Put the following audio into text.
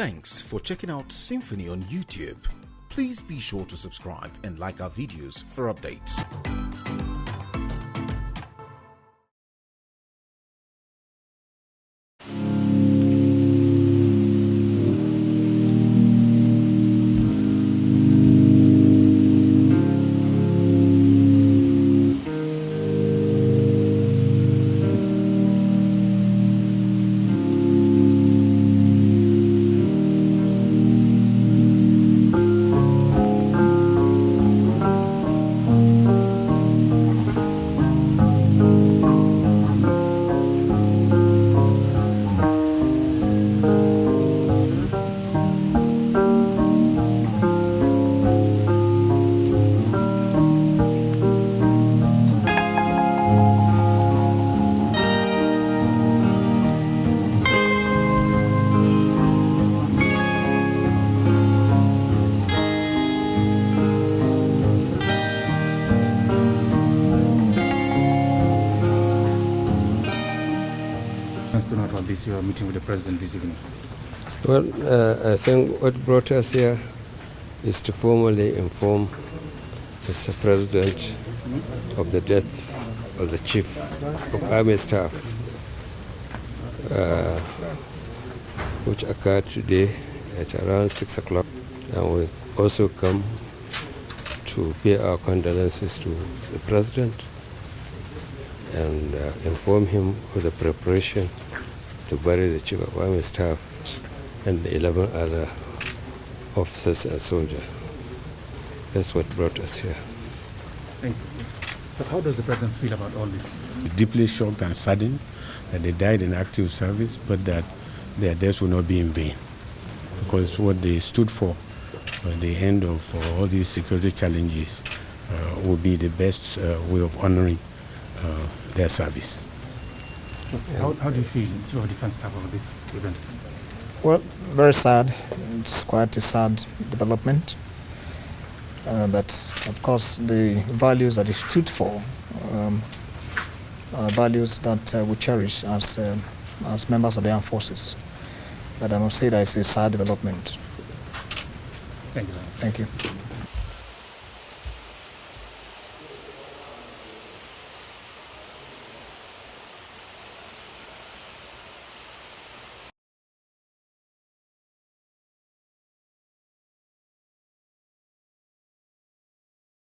Thanks for checking out Symphony on YouTube. Please be sure to subscribe and like our videos for updates. Your meeting with the president this evening? Well, I think what brought us here is to formally inform Mr. President of the death of the Chief of Army Staff, which occurred today at around 6 o'clock. And we also come to pay our condolences to the President and inform him of the preparation to bury the Chief of Army Staff and the 11 other officers and soldiers. That's what brought us here. Thank you. So how does the President feel about all this? Deeply shocked and saddened that they died in active service, but that their deaths will not be in vain. Because what they stood for, the end of all these security challenges, will be the best way of honoring their service. How do you feel, Civil Defense Staff, about this event? Well, very sad. It's quite a sad development. But of course, the values that it stood for are values that we cherish as members of the armed forces. But I must say that it's a sad development. Thank you. Thank you.